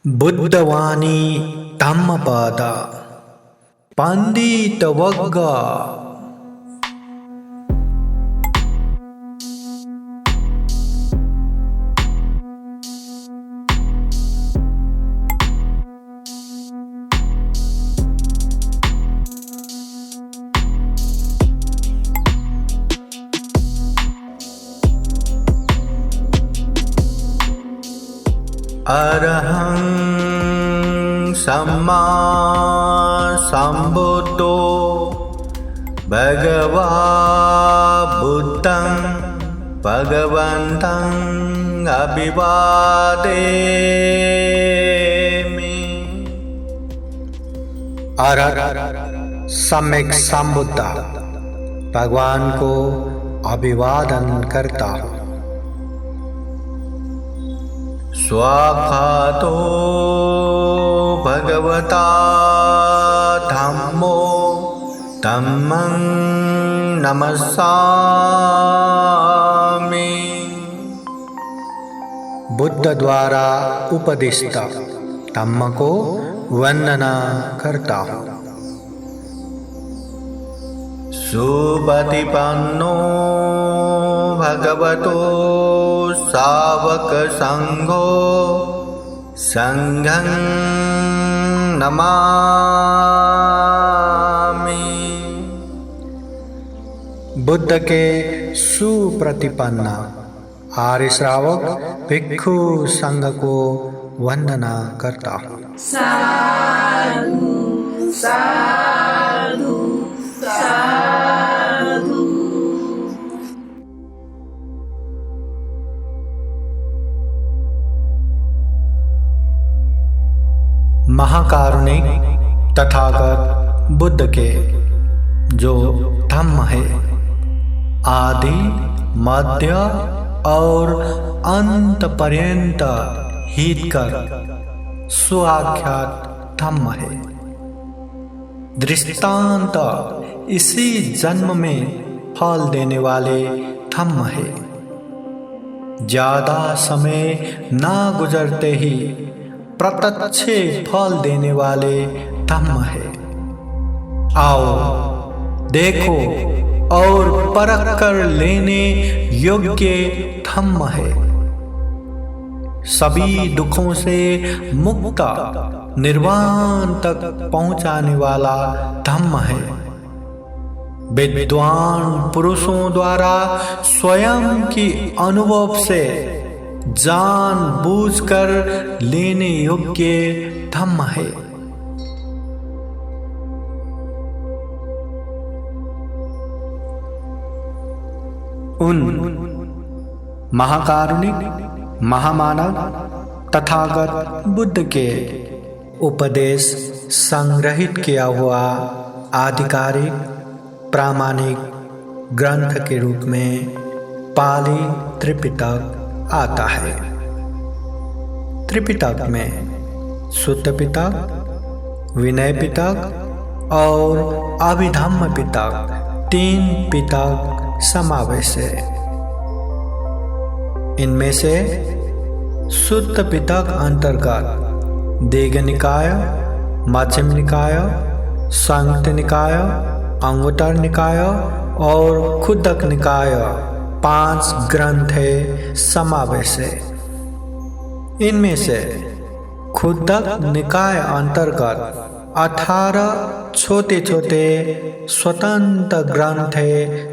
बुद्धवाणी धम्मपद पंडितवग्ग अरहं सम्मा सम्बुद्धो भगवा बुद्धं भगवन्तं अभिवादेमि। अरहं सम्यक संबुद्ध भगवान को अभिवादन करता हूँ। स्वाखातो भगवता धम्मो धम्मं नमस्सामि। बुद्ध द्वारा उपदिष्ट धम्म को वंदना करता हूँ। सुपतिपन्नो भगवतो सावक संघो संघं नमामि। बुद्ध के सुप्रतिपन्न आर्य श्रावक भिक्षु संघ को वंदना करता हूँ। साधु साधु साधु। महाकारुणिक तथागत बुद्ध के जो धम्म है, आदि मध्य और अंत पर्यंत हितकर सुआख्यात धम्म है। दृष्टांत इसी जन्म में फल देने वाले धम्म है। ज्यादा समय ना गुजरते ही प्रत्यक्ष फल देने वाले धम्म है। आओ देखो और परख कर लेने योग्य धम्म है। सभी दुखों से मुक्त निर्वाण तक पहुंचाने वाला धम्म है। विद्वान पुरुषों द्वारा स्वयं की अनुभव से जान बूझकर लेने योग्य धम्म है। उन महाकारुणिक महामानव तथागत बुद्ध के उपदेश संग्रहित किया हुआ आधिकारिक प्रामाणिक ग्रंथ के रूप में पाली त्रिपिटक आता है। त्रिपिटक में सुत्त पिटक, विनय पिटक और अभिधम्म पिटक, 3 पिटक समावेश है। इनमें से सुत्त पिटक अंतर्गत दीघ निकाय, मध्यम निकाय, संयुक्त निकाय, अंगुत्तर निकाय और खुद्दक निकाय 5 ग्रंथ समावेश है। इनमें से खुद्दक निकाय अंतर्गत 18 छोटे छोटे स्वतंत्र ग्रंथ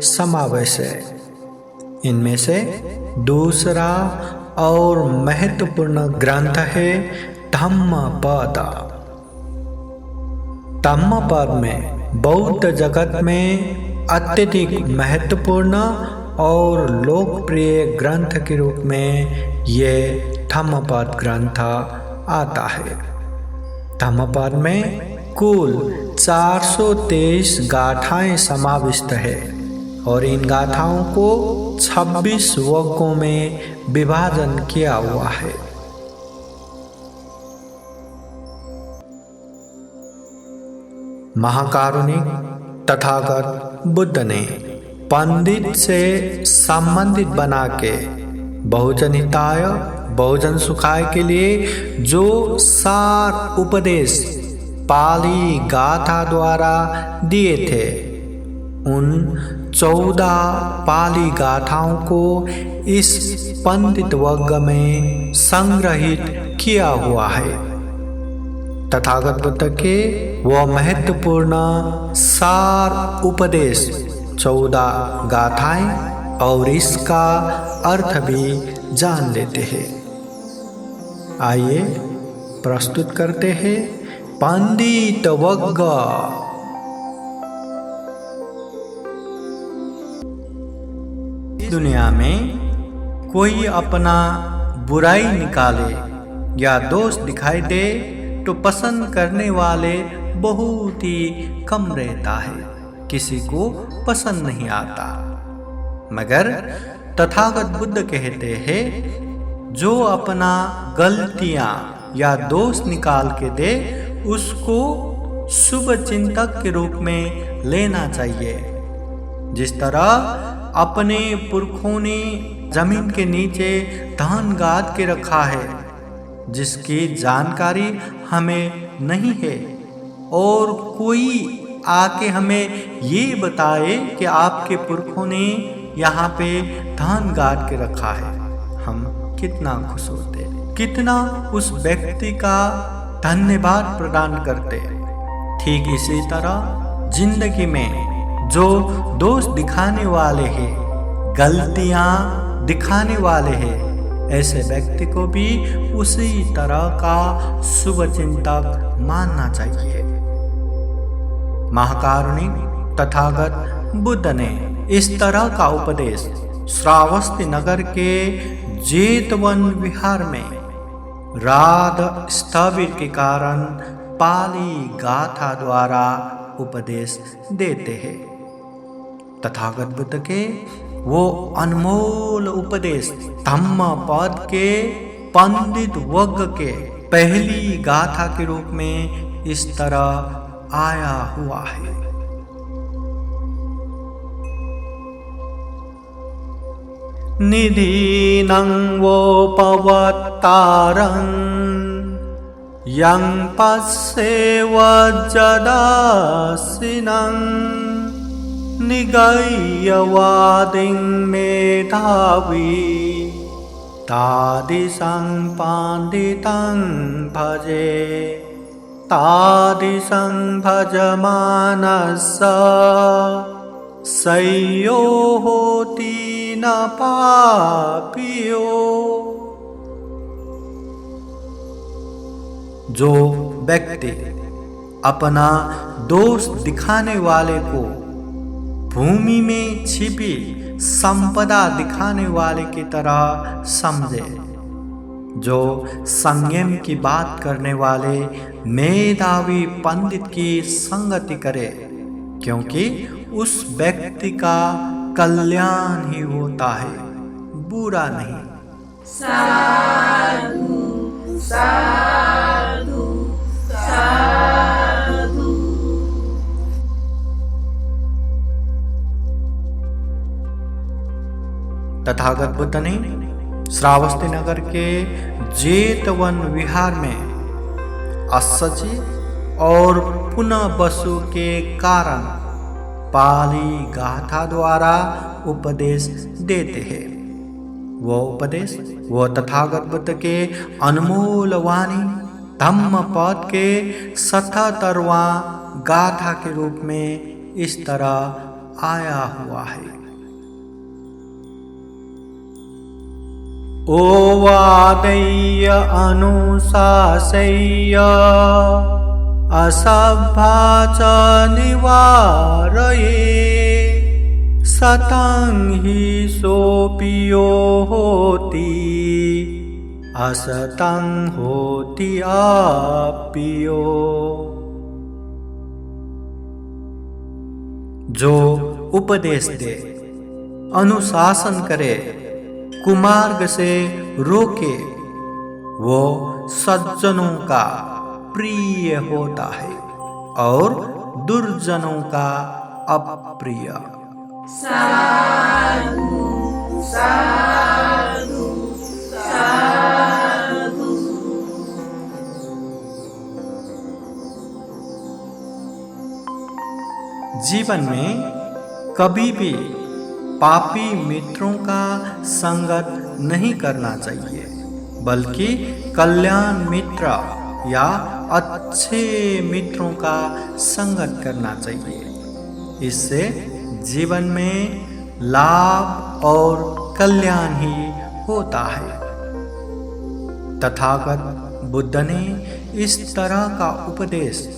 समावेश है। इनमें से दूसरा और महत्वपूर्ण ग्रंथ है धम्मपद। धम्मपद में बौद्ध जगत में अत्यधिक महत्वपूर्ण और लोकप्रिय ग्रंथ के रूप में ये धम्मपद ग्रंथ आता है। धम्मपद में कुल 423 गाथाएं समाविष्ट है और इन गाथाओं को 26 वर्गों में विभाजन किया हुआ है। महाकारुणिक तथागत बुद्ध ने पंडित से संबंधित बना के बहुजन हिताय बहुजन सुखाय के लिए जो सार उपदेश पाली गाथा द्वारा दिए थे, उन 14 पाली गाथाओं को इस पंडित वर्ग में संग्रहित किया हुआ है। तथागत बुद्ध के वह महत्वपूर्ण सार उपदेश 14 गाथाएं और इसका अर्थ भी जान लेते हैं। आइए प्रस्तुत करते हैं पंडित वर्ग। दुनिया में कोई अपना बुराई निकाले या दोष दिखाई दे तो पसंद करने वाले बहुत ही कम रहता है, किसी को पसंद नहीं आता। मगर तथागत बुद्ध कहते हैं, जो अपना गलतियां या दोष निकाल के दे उसको शुभ चिंतक के रूप में लेना चाहिए। जिस तरह अपने पुरखों ने जमीन के नीचे धन गाद के रखा है, जिसकी जानकारी हमें नहीं है, और कोई आके हमें ये बताए कि आपके पुरखों ने यहाँ पे धन गाद के रखा है, हम कितना खुश होते, कितना उस व्यक्ति का धन्यवाद प्रदान करते। ठीक इसी तरह जिंदगी में जो दोष दिखाने वाले हैं, गलतियां दिखाने वाले हैं, ऐसे व्यक्ति को भी उसी तरह का शुभ चिंतक मानना चाहिए। महाकारुणिक तथागत बुद्ध ने इस तरह का उपदेश श्रावस्ती नगर के जेतवन विहार में राध स्थविर के कारण पाली गाथा द्वारा उपदेश देते हैं। तथागत बुद्ध के वो अनमोल उपदेश धम्मपद के पंडित वर्ग के पहली गाथा के रूप में इस तरह आया हुआ है। निधीनं वोपवत्तारं यं पश्येव जदासिनं निगय्यवादिं मेधावी तादृशं पंडितं भजे तादृशं भजमानस्य सय्यो होति न पापियो। जो व्यक्ति अपना दोष दिखाने वाले को भूमि में छिपी संपदा दिखाने वाले की तरह समझे, जो संयम की बात करने वाले मेधावी पंडित की संगति करे, क्योंकि उस व्यक्ति का कल्याण ही होता है, बुरा नहीं। साधु साधु साधु। तथागत बुद्ध ने श्रावस्ती नगर के जेतवन विहार में असजी और पुनः बसु के कारण पाली गाथा द्वारा उपदेश देते हैं। वो उपदेश वो तथागत बुद्ध के अनमोल वाणी धम्मपद के 77वां गाथा के रूप में इस तरह आया हुआ है। ओवादेय अनुशासेय असभ्या च निवारये सतं हि सोऽपियो होति असतं होति आप्यो। जो उपदेश दे, अनुशासन करे, कुमार्ग से रोके, वो सज्जनों का प्रिय होता है और दुर्जनों का अप्रिय। साधु साधु साधु। जीवन में कभी भी पापी मित्रों का संगत नहीं करना चाहिए, बल्कि कल्याण मित्र या अच्छे मित्रों का संगत करना चाहिए। इससे जीवन में लाभ और कल्याण ही होता है। तथागत बुद्ध ने इस तरह का उपदेश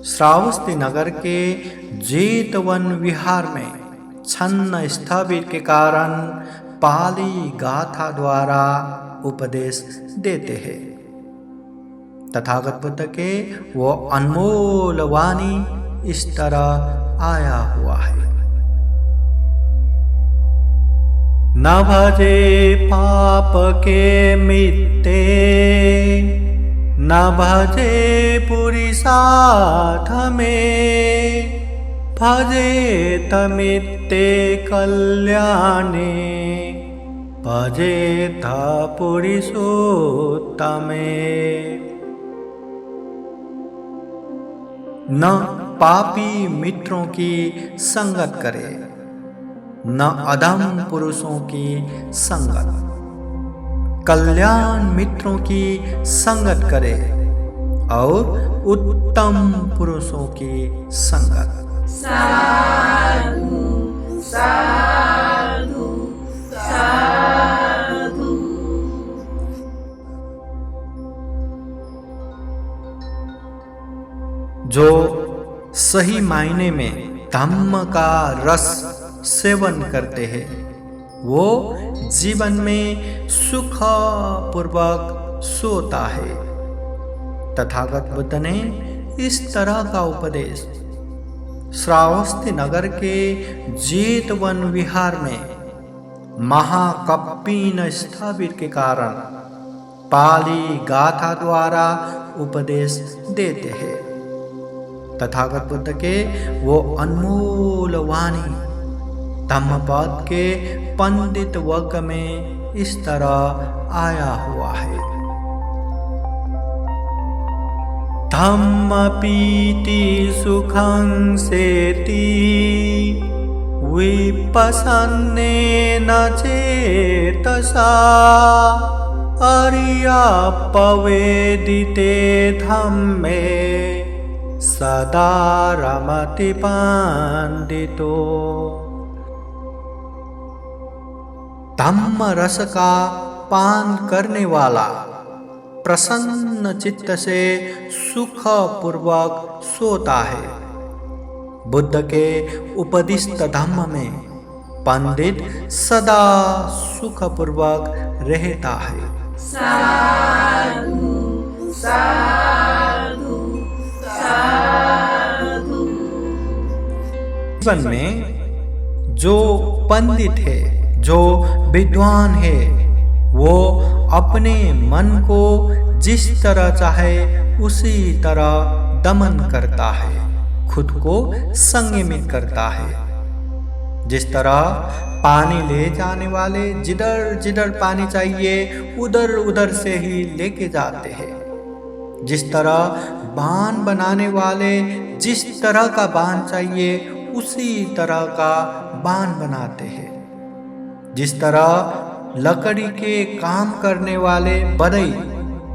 श्रावस्ती नगर के जेतवन विहार में छन्न स्थापित के कारण पाली गाथा द्वारा उपदेश देते हैं। तथागत बुद्ध के वो अनमोल वाणी इस तरह आया हुआ है। न भजे पाप के मित्ते, न भजे पुरुषार्थ में, भजे तमित्ते कल्याणे, भजे थ पुरुषोत्तमे। न पापी मित्रों की संगत करे, न अधम पुरुषों की संगत, कल्याण मित्रों की संगत करे और उत्तम पुरुषों की संगत। साधु साधु साधु। जो सही मायने में धम्म का रस सेवन करते हैं, वो जीवन में सुख पूर्वक सोता है। तथागत बुद्ध ने इस तरह का उपदेश श्रावस्ती नगर के जेतवन विहार में महाकप्पीन स्थापित के कारण पाली गाथा द्वारा उपदेश देते हैं। तथागत बुद्ध के वो अनमोल वाणी धम्मपद के पंडित वर्ग में इस तरह आया हुआ है। धम्म पीति सुखं सेति, विपसन्नेन चेतसा, अर्या पवेदिते धम्मे, सदा रमति पंडितो। धम्म रस का पान करने वाला प्रसन्न चित्त से सुख पूर्वक सोता है। बुद्ध के उपदिष्ट धम्म में पंडित सदा सुख पूर्वक रहता है। साधु साधु साधु। जीवन में जो पंडित है, जो विद्वान है, वो अपने मन को जिस तरह चाहे उसी तरह दमन करता है, खुद को संयमित करता है। जिस तरह पानी ले जाने वाले जिधर जिधर पानी चाहिए उधर उधर से ही लेके जाते हैं, जिस तरह बांध बनाने वाले जिस तरह का बांध चाहिए उसी तरह का बांध बनाते हैं, जिस तरह लकड़ी के काम करने वाले बढ़ई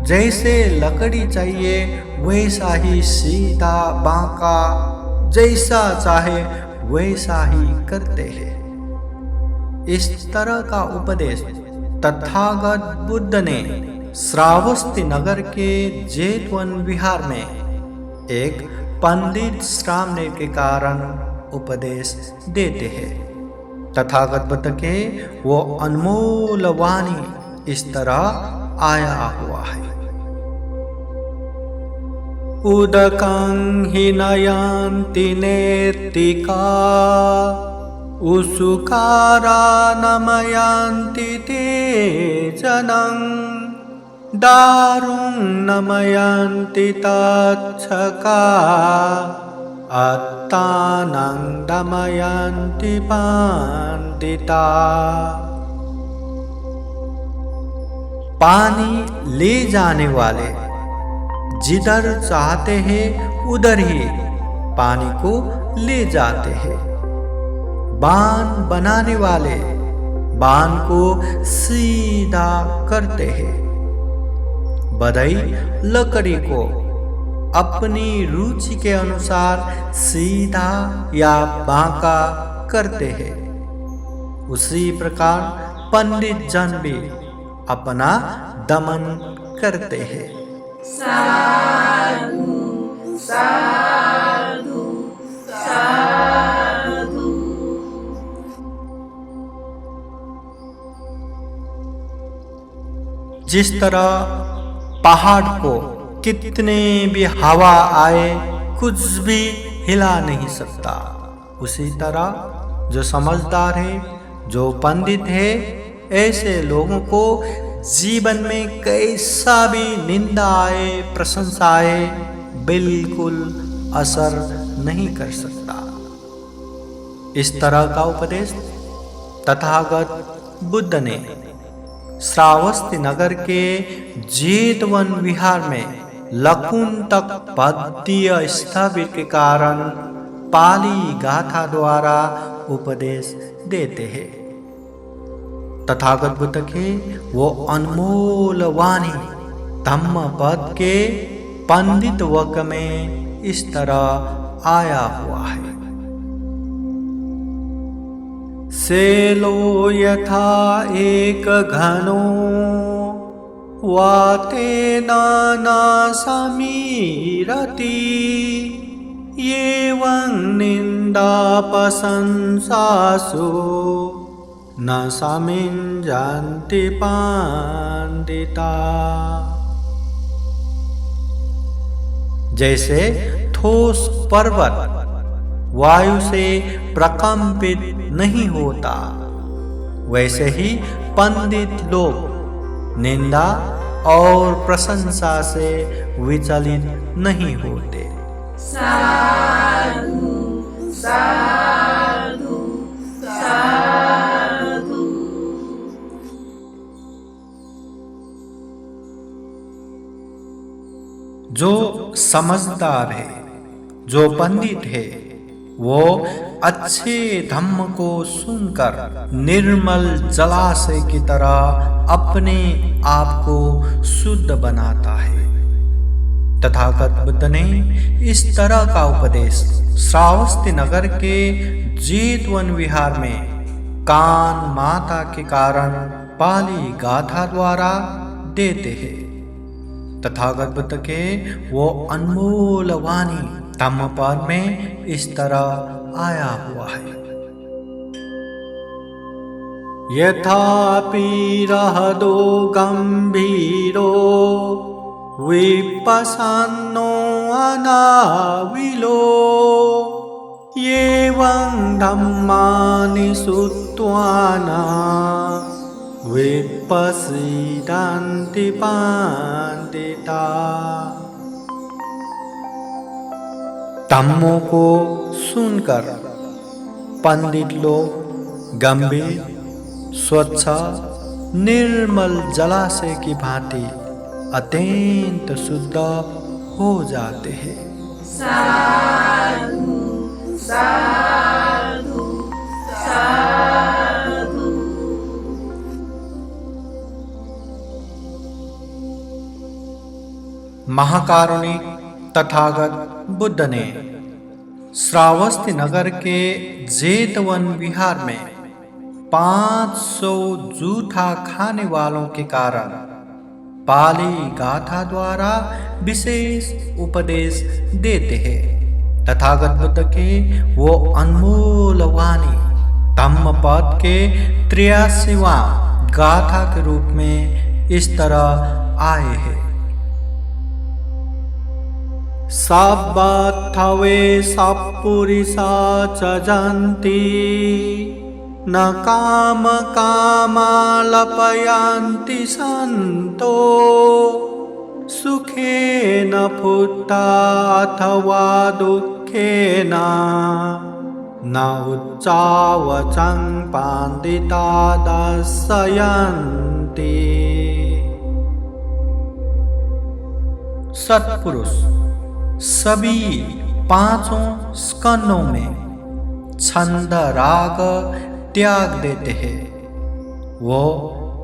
जैसे लकड़ी चाहिए वैसा ही सीधा बांका जैसा चाहे वैसा ही करते हैं। इस तरह का उपदेश तथागत बुद्ध ने श्रावस्ती नगर के जेतवन विहार में एक पंडित श्रामने के कारण उपदेश देते हैं। तथागत बुद्ध के वो अनमोल वाणी इस तरह आया हुआ है। उदकं हि नयन्ति नेत्तिका, उसुकारा नमयन्ति ते जनं, दारुं नमयन्ति तच्छका, अत्तानं दमयन्ति पंडिता। पानी ले जाने वाले जिधर चाहते हैं उधर ही पानी को ले जाते हैं। बाण बनाने वाले बाण को सीधा करते हैं। बढ़ई लकड़ी को अपनी रुचि के अनुसार सीधा या बांका करते हैं। उसी प्रकार पंडित जन भी अपना दमन करते हैं। साधु साधु साधु। जिस तरह पहाड़ को कितने भी हवा आए कुछ भी हिला नहीं सकता, उसी तरह जो समझदार है, जो पंडित है, ऐसे लोगों को जीवन में कैसा भी निंदा आए प्रशंसा आए बिल्कुल असर नहीं कर सकता। इस तरह का उपदेश तथागत बुद्ध ने श्रावस्ती नगर के जेतवन विहार में लकुंतक पद्य स्थापित के कारण पाली गाथा द्वारा उपदेश देते हैं। तथागत बुद्ध के वो अनमोल वाणी धम्म पद के पंडित वर्ग में इस तरह आया हुआ है। सेलो यथा एक घनो वातेन न समीरति एवं निंदा प्रशंसासु न समिञ्जन्ति पंडिता। जैसे ठोस पर्वत वायु से प्रकंपित नहीं होता, वैसे ही पंडित लोग निंदा और प्रशंसा से विचलित नहीं होते। साधु साधु साधु। जो समझदार है, जो पंडित है, वो अच्छे धम्म को सुनकर निर्मल जलाशय की तरह अपने आप को शुद्ध बनाता है। तथागत बुद्ध ने इस तरह का उपदेश श्रावस्ती नगर के जेतवन विहार में कान माता के कारण पाली गाथा द्वारा देते हैं। तथागत बुद्ध के वो अनमोल वाणी धम्मपद में इस तरह आया हुआ है। यथापि रहदो गंभीरो विपसन्नो अनाविलो एवं धम्मानि श्रुत्वाना विपसीदन्ति पंडिता। धम्मों को सुनकर पंडित लोग गंभीर स्वच्छ निर्मल जलाशय की भांति अत्यंत शुद्ध हो जाते हैं। साधु साधु साधु। महाकारुणिक तथागत बुद्ध ने श्रावस्ती नगर के जेतवन विहार में 500 जूठा खाने वालों के कारण पाली गाथा द्वारा विशेष उपदेश देते हैं। तथागत बुद्ध के वो अनमोल वाणी धम्मपद के 83वां गाथा के रूप में इस तरह आए हैं। सब्बथवे सपुरिसा चजन्ति न काम कामालपयन्ति सन्तो सुखेन फुट्टा अथवा दुःखेन न उच्चावचं पंडिता दर्शयन्ति। सत्पुरुष सभी पांचों स्कंदों में छंद राग त्याग देते हैं। वो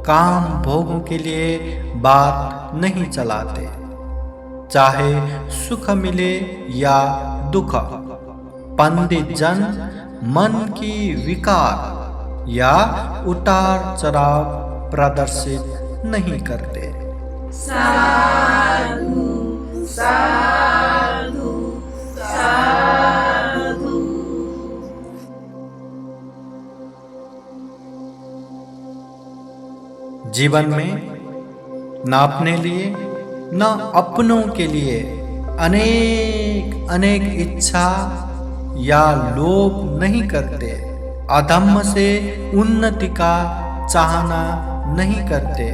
काम भोगों के लिए बात नहीं चलाते, चाहे सुख मिले या दुख। पंडित जन मन की विकार या उतार चढ़ाव प्रदर्शित नहीं करते। साधु साधु साधु। जीवन में न अपने लिए न अपनों के लिए अनेक अनेक इच्छा या लोभ नहीं करते। अधम्म से उन्नति का चाहना नहीं करते।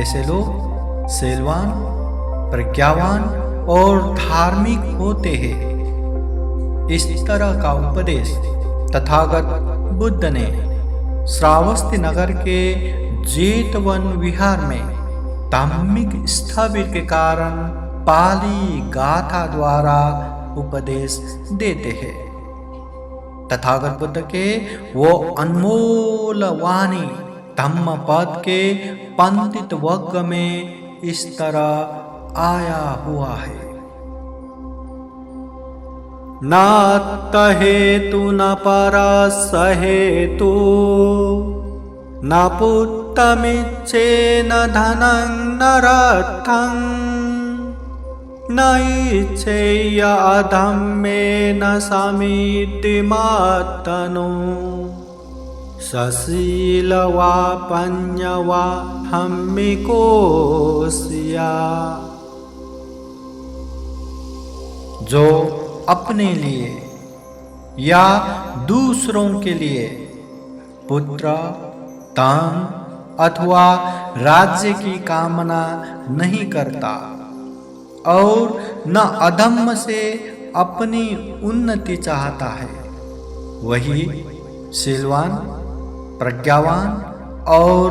ऐसे लोग शीलवान, प्रज्ञावान और धार्मिक होते हैं। इस तरह का उपदेश तथागत बुद्ध ने श्रावस्ती नगर के जेतवन विहार में धार्मिक स्थविर के कारण पाली गाथा द्वारा उपदेश देते हैं। तथागत बुद्ध के वो अनमोल वाणी धम्मपद के पंडित वर्ग में इस तरह आया हुआ है। नात्त हेतु न परस हेतु न पुत्रमिच्छे न धनं न रथं न इच्छेय अधम्मेन समीति मातनो सशील वा पञ्य वा हम्मिकोस्या। जो अपने लिए या दूसरों के लिए पुत्र, धन अथवा राज्य की कामना नहीं करता और न अधम्म से अपनी उन्नति चाहता है, वही शीलवान, प्रज्ञावान और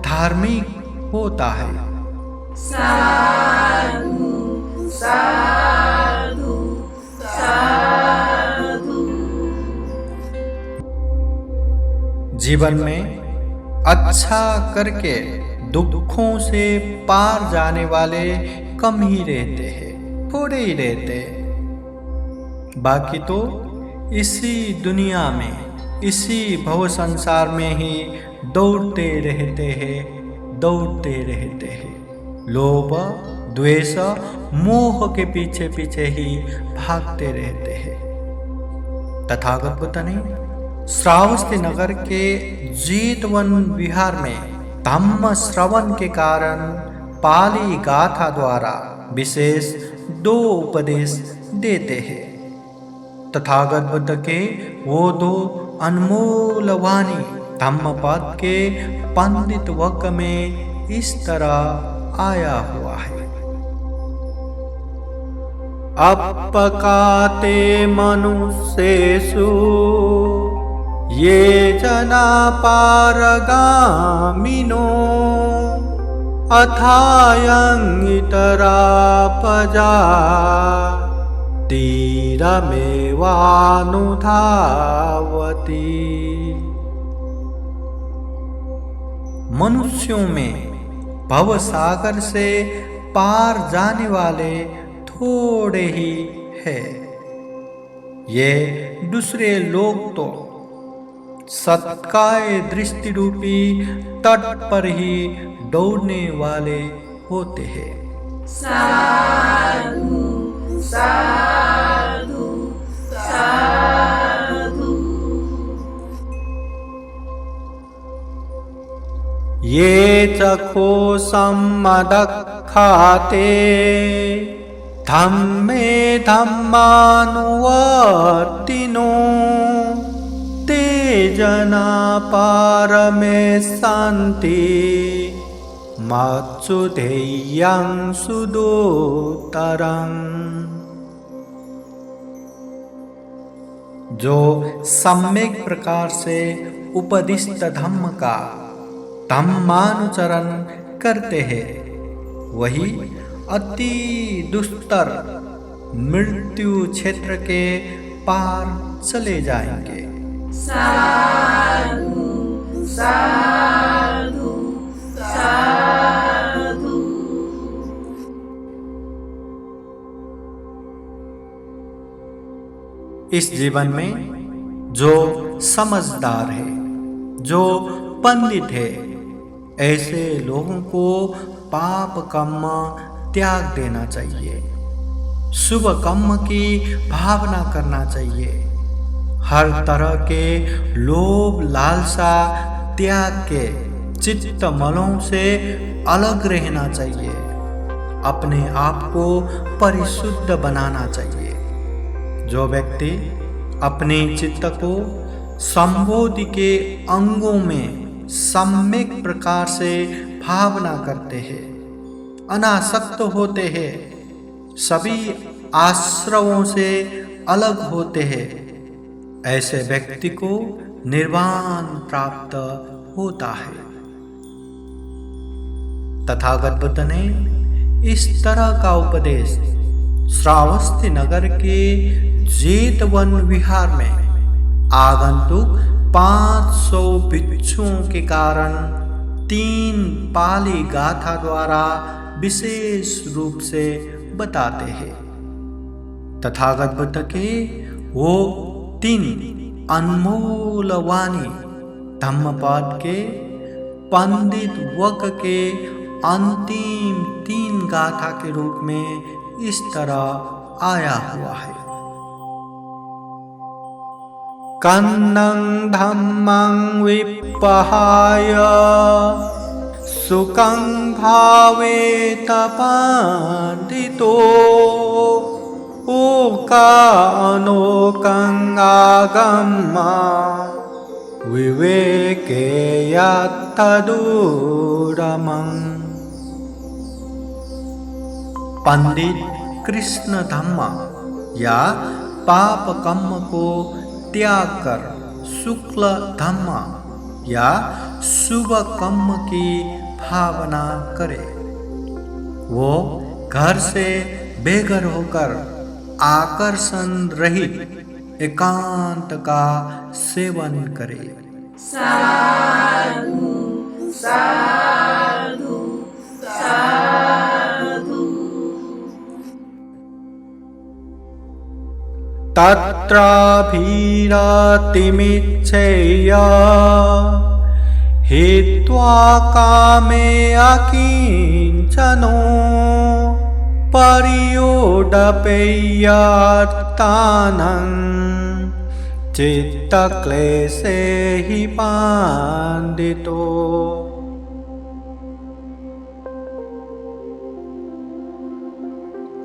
धार्मिक होता है। साधु साधु साधु। जीवन में अच्छा करके दुखों से पार जाने वाले कम ही रहते हैं, थोड़े ही रहते। बाकी तो इसी दुनिया में, इसी भव संसार में ही दौड़ते रहते हैं। लोभ, द्वेष, मोह के पीछे पीछे ही भागते रहते हैं। तथागत बुद्ध ने श्रावस्ती नगर के जेतवन विहार में धम्म श्रवण के कारण पाली गाथा द्वारा विशेष 2 उपदेश देते हैं। तथागत बुद्ध के वो 2 अनमोल वाणी धम्मपद के पंडित वर्ग में इस तरह आया हुआ है। अपकाते मनुष्येषु ये जना पारगामिनो अथायं इतरा पजा तीरमेवानुधावति। मनुष्यों में भवसागर से पार जाने वाले थोड़े ही है। ये दूसरे लोग तो सत्काय दृष्टि रूपी तट पर ही दौड़ने वाले होते हैं। साधु साधु साधु। ये चखो सम्मदखाते धम्मे धम्मानुवर्तिनो ते जना पारमे सन्ति मत्सुधेयं सुदोतरं। जो सम्यक प्रकार से उपदिष्ट धम्म का धम्मानुचरण करते हैं, वही अति दुस्तर मृत्यु क्षेत्र के पार चले जाएंगे। साधु साधु साधु। इस जीवन में जो समझदार है, जो पंडित है, ऐसे लोगों को पाप कर्म त्याग देना चाहिए, शुभ कर्म की भावना करना चाहिए, हर तरह के लोभ लालसा त्याग के चित्त मलों से अलग रहना चाहिए, अपने आप को परिशुद्ध बनाना चाहिए। जो व्यक्ति अपने चित्त को संबोधि के अंगों में सम्यक प्रकार से भावना करते हैं, अनासक्त होते हैं, सभी आश्रवों से अलग होते हैं, ऐसे व्यक्ति को निर्वाण प्राप्त होता है। तथागत बुद्ध ने इस तरह का उपदेश श्रावस्ती नगर के जेतवन विहार में आगंतुक 500 भिक्षुओं के कारण 3 पाली गाथा द्वारा विशेष रूप से बताते हैं। तथागत बुद्ध के वो 3 अनमोल वाणी धम्मपद के पंडित वर्ग के अंतिम 3 गाथा के रूप में इस तरह आया हुआ है। कन्नं धम्मं विपहाय सुखं भावेत पंडितो ओकानोकं आगम्य विवेके यत्तदूरमं। पंडित कृष्ण धम्म या पाप कर्म को त्याग कर शुक्ल धम्म या शुभ कर्म की भावना करे, वो घर से बेघर होकर आकर्षण रहित एकांत का सेवन करे। साधु साधु साधु। तत्राभिरतिमिच्छेय हित्वा कामे अकिंचनो पर्योडपेयार्तानं चित्तक्लेशे हि पांडितो।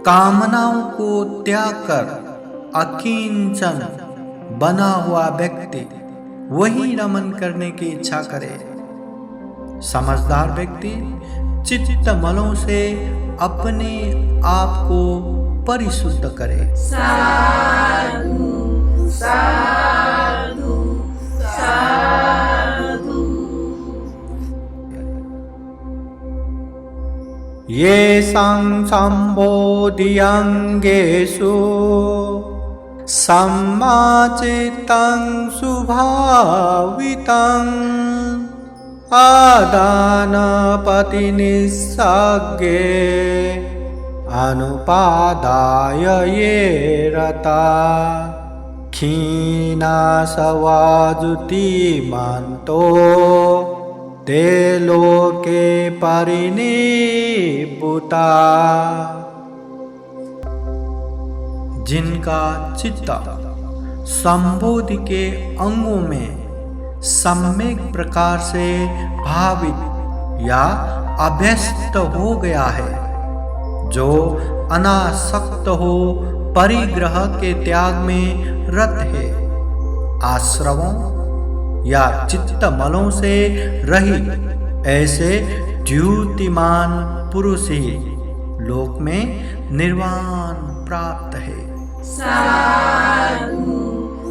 कामनाओं को त्याग कर अकिंचन बना हुआ व्यक्ति वही रमन करने की इच्छा करे। समझदार व्यक्ति चित्त मलों से अपने आप को परिशुद्ध करे। साधु साधु साधु। येषां सम्बोधियङ्गेषु सम्माचित्तं सुभावितम् आदानपतिनिस्सग्गे अनुपादाय ये रता क्षीणासवाजुतिमन्तो ते लोके परिनिब्बुता। जिनका चित्त संबोधि के अंगों में सम्यक प्रकार से भावित या अभ्यस्त हो गया है, जो अनासक्त हो परिग्रह के त्याग में रत है, आश्रवों या चित्त मलों से रहित ऐसे द्युतिमान पुरुष ही लोक में निर्वाण प्राप्त है। साधु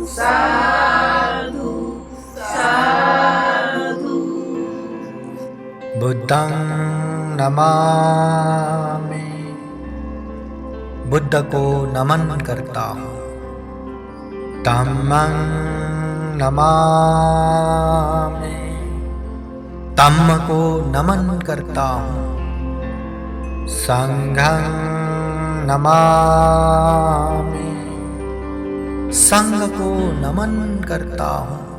साधु साधु। बुद्धं नमामि बुद्ध को नमन करता हूँ। धम्मं नमामि, धम्म को नमन करता हूँ। संघं नमामि, संघ को नमन करता हूँ।